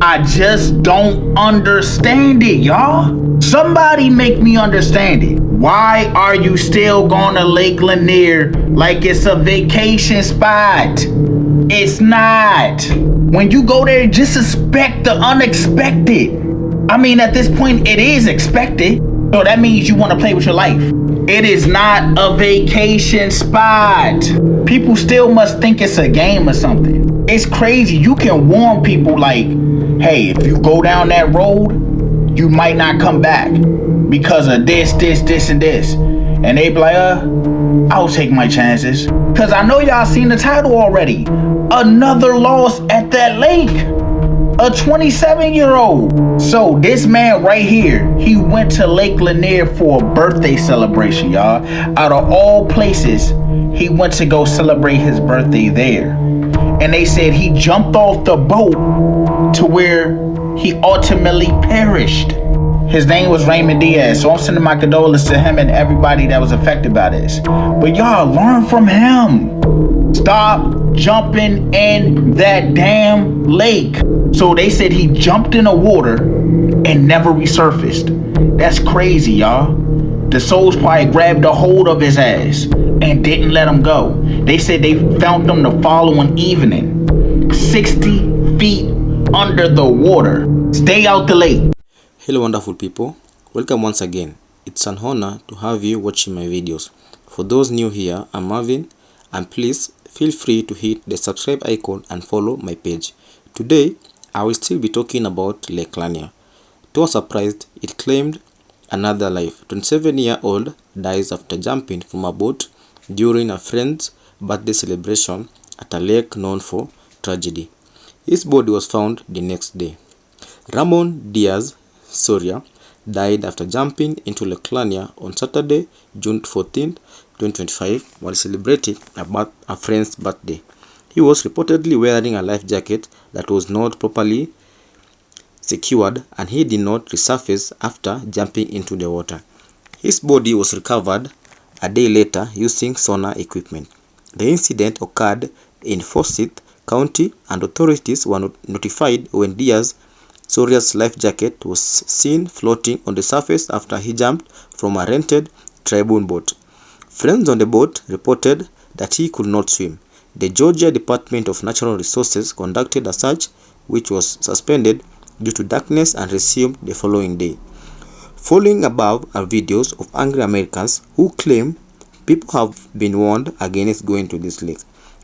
I just don't understand it, y'all. Somebody make me understand it. Why are you still going to Lake Lanier like it's a vacation spot? It's not. When you go there, just expect the unexpected. I mean, at this point, it is expected. So that means you want to play with your life. It is not a vacation spot. People still must think it's a game or something. It's crazy. You can warn people like, hey, if you go down that road, you might not come back because of this, and this. And they be like, I'll take my chances. Cause I know y'all seen the title already. Another loss at that lake. A 27-year-old. So this man right here, he went to Lake Lanier for a birthday celebration, y'all. Out of all places, he went to go celebrate his birthday there. And they said he jumped off the boat to where he ultimately perished. His name was Raymond Diaz, so I'm sending my condolences to him and everybody that was affected by this. But y'all, learn from him. Stop jumping in that damn lake. So they said he jumped in the water and never resurfaced. That's crazy, y'all. The souls probably grabbed a hold of his ass and didn't let him go. They said they found him the following evening, 60 feet under the water. Stay out the lake. Hello wonderful people, welcome once again. It's an honor to have you watching my videos. For those new here, I'm Marvin, and please feel free to hit the subscribe icon and follow my page. Today, I will still be talking about Lake Lanier. To our surprise, it claimed another life. 27-year-old dies after jumping from a boat during a friend's birthday celebration at a lake known for tragedy. His body was found the next day. Ramon Diaz Soria died after jumping into Lake Lanier on Saturday, June 14, 2025, while celebrating a friend's birthday. He was reportedly wearing a life jacket that was not properly secured, and he did not resurface after jumping into the water. His body was recovered a day later using sonar equipment. The incident occurred in Forsyth County, and authorities were notified when Diaz Soria's life jacket was seen floating on the surface after he jumped from a rented tribune boat. Friends on the boat reported that he could not swim. The Georgia Department of Natural Resources conducted a search, which was suspended due to darkness and resumed the following day. Following above are videos of angry Americans who claim people have been warned against going to this lake.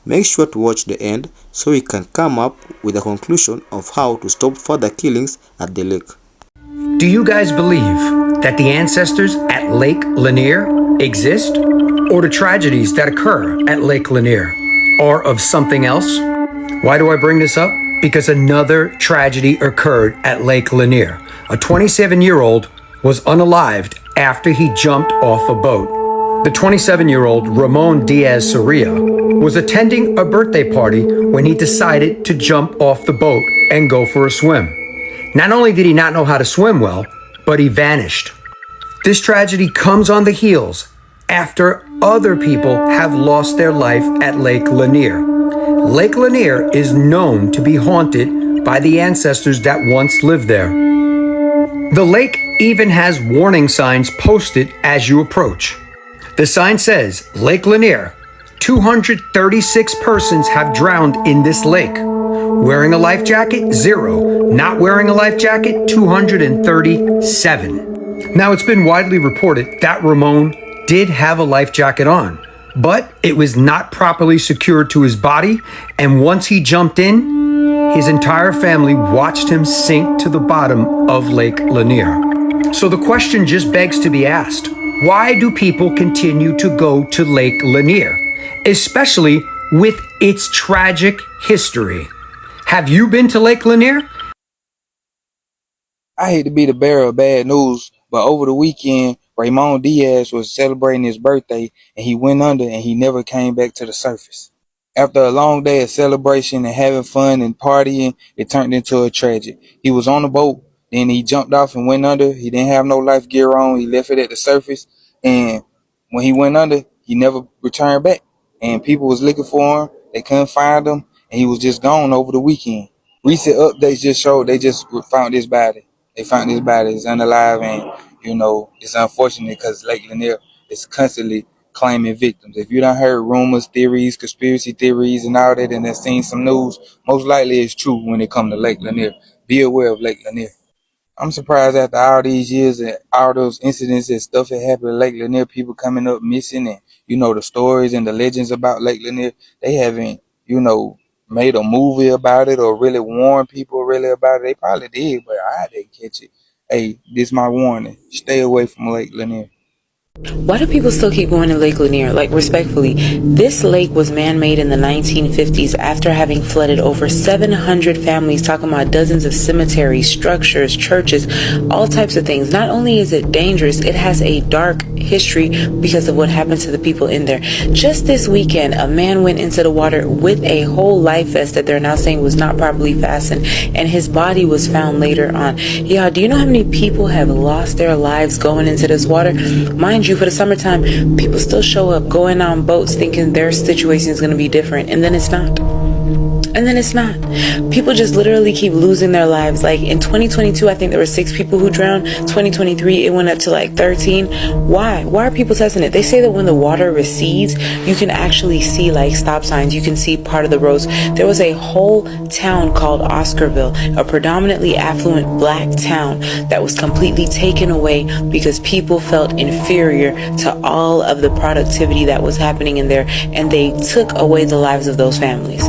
Make sure to watch the end so we can come up with a conclusion of how to stop further killings at the lake. Do you guys believe that the ancestors at Lake Lanier exist, or the tragedies that occur at Lake Lanier are of something else? Why do I bring this up? Because another tragedy occurred at Lake Lanier. A 27-year-old was unalived after he jumped off a boat. The 27-year-old Ramon Diaz Soria was attending a birthday party when he decided to jump off the boat and go for a swim. Not only did he not know how to swim well, but he vanished. This tragedy comes on the heels after other people have lost their life at Lake Lanier. Lake Lanier is known to be haunted by the ancestors that once lived there. The lake even has warning signs posted as you approach. The sign says, Lake Lanier, 236 persons have drowned in this lake. Wearing a life jacket, 0. Not wearing a life jacket, 237. Now, it's been widely reported that Ramon did have a life jacket on, but it was not properly secured to his body, and once he jumped in, his entire family watched him sink to the bottom of Lake Lanier. So the question just begs to be asked. Why do people continue to go to Lake Lanier, especially with its tragic history? Have you been to Lake Lanier? I hate to be the bearer of bad news, but over the weekend, Ramon Diaz was celebrating his birthday and he went under and he never came back to the surface. After a long day of celebration and having fun and partying, it turned into a tragedy. He was on the boat, then he jumped off and went under. He didn't have no life gear on. He left it at the surface. And when he went under, he never returned back. And people was looking for him. They couldn't find him. And he was just gone over the weekend. Recent updates just showed they just found this body. They found this body. It's unalive, and it's unfortunate because Lake Lanier is constantly claiming victims. If you done heard rumors, theories, conspiracy theories, and all that, and have seen some news, most likely it's true when it comes to Lake Lanier. Be aware of Lake Lanier. I'm surprised after all these years and all those incidents and stuff that happened at Lake Lanier, people coming up missing, and the stories and the legends about Lake Lanier, they haven't, made a movie about it or really warned people really about it. They probably did, but I didn't catch it. Hey, this my warning. Stay away from Lake Lanier. Why do people still keep going to Lake Lanier? Like, respectfully, this lake was man-made in the 1950s after having flooded over 700 families, talking about dozens of cemeteries, structures, churches, all types of things. Not only is it dangerous, it has a dark history because of what happened to the people in there. Just this weekend, a man went into the water with a whole life vest that they're now saying was not properly fastened, and his body was found later on. Yeah, do you know how many people have lost their lives going into this water? Mind you, for the summertime, people still show up going on boats thinking their situation is going to be different, and then it's not. And then it's not. People just literally keep losing their lives. Like in 2022, I think there were 6 people who drowned. 2023, it went up to like 13. Why? Why are people testing it? They say that when the water recedes, you can actually see like stop signs. You can see part of the roads. There was a whole town called Oscarville, a predominantly affluent black town that was completely taken away because people felt inferior to all of the productivity that was happening in there, and they took away the lives of those families.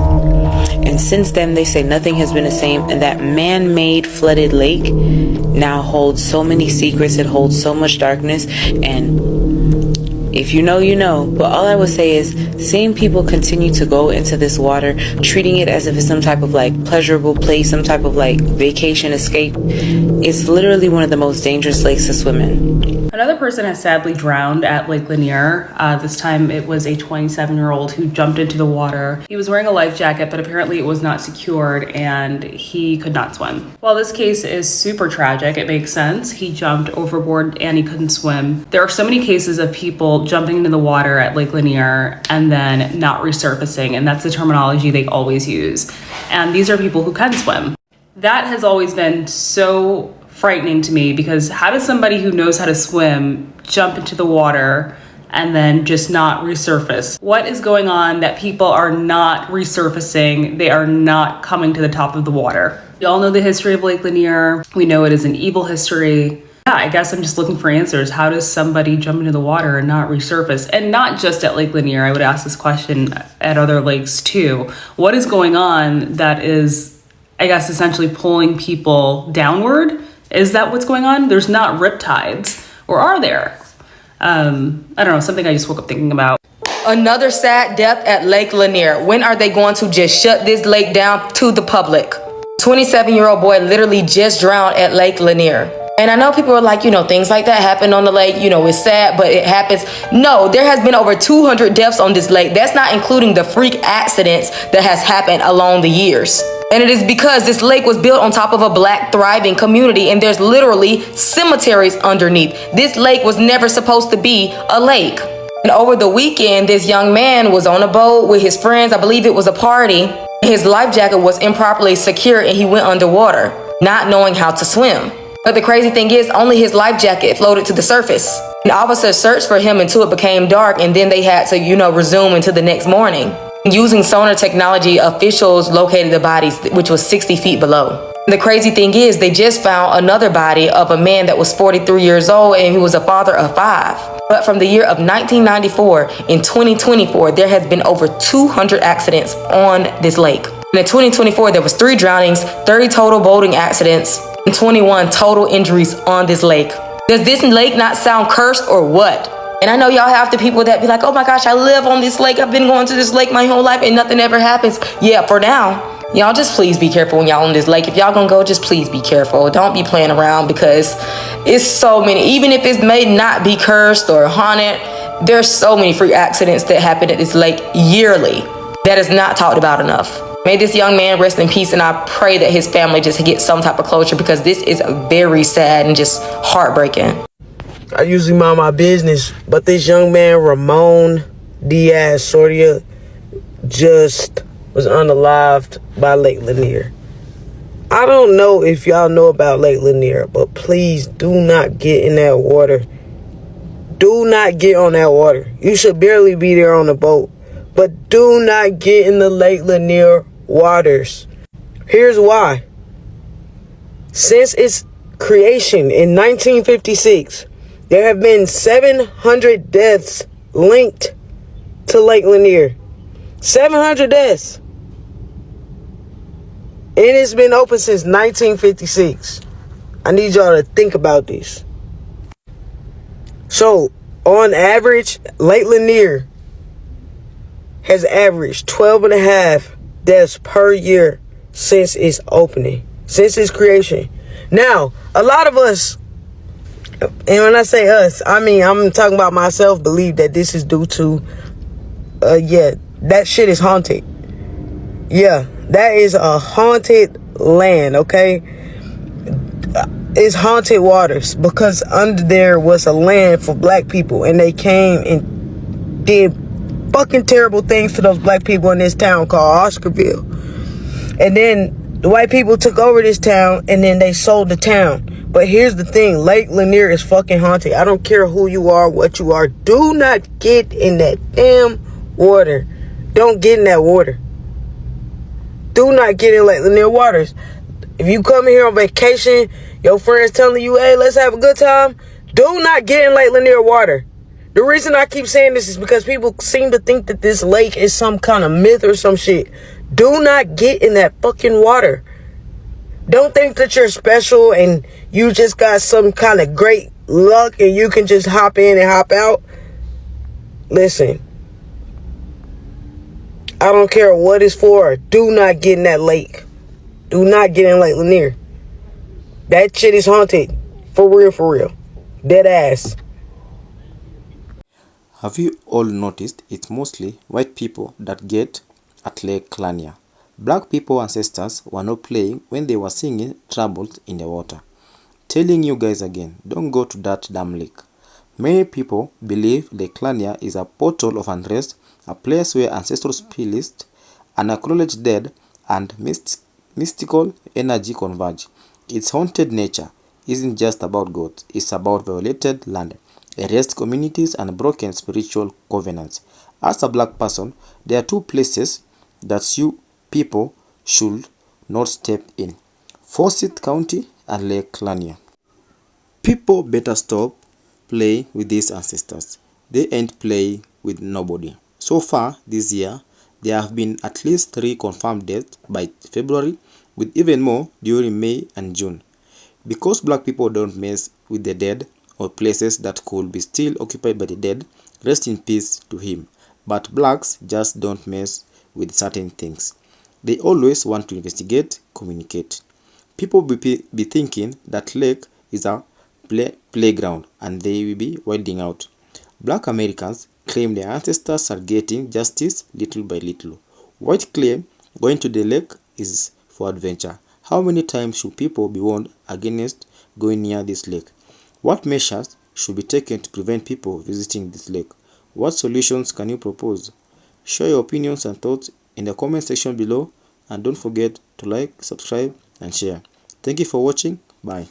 And since then, they say nothing has been the same, and that man-made flooded lake now holds so many secrets. It holds so much darkness, and if you know, you know. But all I would say is seeing people continue to go into this water, treating it as if it's some type of like pleasurable place, some type of like vacation escape. It's literally one of the most dangerous lakes to swim in. Another person has sadly drowned at Lake Lanier. This time it was a 27-year-old who jumped into the water. He was wearing a life jacket, but apparently it was not secured and he could not swim. While this case is super tragic, it makes sense. He jumped overboard and he couldn't swim. There are so many cases of people jumping into the water at Lake Lanier and then not resurfacing, and that's the terminology they always use. And these are people who can swim. That has always been so frightening to me, because how does somebody who knows how to swim jump into the water and then just not resurface? What is going on that people are not resurfacing? They are not coming to the top of the water. We all know the history of Lake Lanier. We know it is an evil history. Yeah, I guess I'm just looking for answers. How does somebody jump into the water and not resurface? And not just at Lake Lanier. I would ask this question at other lakes too. What is going on that is, I guess, essentially pulling people downward? Is that what's going on? There's not riptides, or are there? I don't know, something I just woke up thinking about. Another sad death at Lake Lanier. When are they going to just shut this lake down to the public? 27-year-old boy literally just drowned at Lake Lanier. And I know people are like, things like that happen on the lake. It's sad, but it happens. No, there has been over 200 deaths on this lake. That's not including the freak accidents that has happened along the years. And it is because this lake was built on top of a black thriving community, and there's literally cemeteries underneath. This lake was never supposed to be a lake. And over the weekend, this young man was on a boat with his friends. I believe it was a party. His life jacket was improperly secured and he went underwater, not knowing how to swim. But the crazy thing is, only his life jacket floated to the surface. And officers searched for him until it became dark, and then they had to, resume until the next morning. Using sonar technology, officials located the bodies, which was 60 feet below. The crazy thing is, they just found another body of a man that was 43 years old, and he was a father of 5. But from the year of 1994 in 2024, there has been over 200 accidents on this lake. And in 2024, there was 3 drownings, 30 total boating accidents, and 21 total injuries on this lake. Does this lake not sound cursed or what? And I know y'all have the people that be like, oh my gosh, I live on this lake. I've been going to this lake my whole life and nothing ever happens. Yeah, for now. Y'all just please be careful when y'all on this lake. If y'all gonna go, just please be careful. Don't be playing around, because it's so many. Even if it may not be cursed or haunted, there's so many freak accidents that happen at this lake yearly that is not talked about enough. May this young man rest in peace, and I pray that his family just get some type of closure, because this is very sad and just heartbreaking. I usually mind my business, but this young man, Ramon Diaz Soria, just was unalived by Lake Lanier. I don't know if y'all know about Lake Lanier, but please do not get in that water. Do not get on that water. You should barely be there on the boat. But do not get in the Lake Lanier waters. Here's why. Since its creation in 1956, there have been 700 deaths linked to Lake Lanier. 700 deaths. And it's been open since 1956. I need y'all to think about this. So, on average, Lake Lanier has averaged 12.5 deaths per year since its opening, since its creation. Now, a lot of us, and when I say us, I mean, I'm talking about myself, believe that this is due to, that shit is haunted. Yeah, that is a haunted land, okay? It's haunted waters because under there was a land for black people, and they came and did fucking terrible things to those black people in this town called Oscarville. And then the white people took over this town, and then they sold the town. But here's the thing, Lake Lanier is fucking haunted. I don't care who you are, what you are. Do not get in that damn water. Don't get in that water. Do not get in Lake Lanier waters. If you come here on vacation, your friends telling you, hey, let's have a good time, do not get in Lake Lanier water. The reason I keep saying this is because people seem to think that this lake is some kind of myth or some shit. Do not get in that fucking water. Don't think that you're special and you just got some kind of great luck and you can just hop in and hop out. Listen. I don't care what it's for. Do not get in that lake. Do not get in Lake Lanier. That shit is haunted. For real, for real. Dead ass. Have you all noticed it's mostly white people that get at Lake Lanier? Black people ancestors were not playing when they were singing Troubles in the Water. Telling you guys again, don't go to that damn lake. Many people believe Lake Lanier is a portal of unrest, a place where ancestral spirits, unacknowledged dead, and mystical energy converge. Its haunted nature isn't just about ghosts, it's about violated land, erased communities, and broken spiritual covenants. As a black person, there are two places that you people should not step in: Forsyth County and Lake Lanier. People better stop playing with these ancestors. They ain't playing with nobody. So far this year, there have been at least 3 confirmed deaths by February, with even more during May and June. Because black people don't mess with the dead or places that could be still occupied by the dead, rest in peace to him. But blacks just don't mess with certain things. They always want to investigate, communicate. People be thinking that lake is a playground and they will be wilding out. Black Americans claim their ancestors are getting justice little by little. White claim going to the lake is for adventure. How many times should people be warned against going near this lake? What measures should be taken to prevent people visiting this lake? What solutions can you propose? Share your opinions and thoughts in the comment section below, and don't forget to like, subscribe, and share. Thank you for watching. Bye.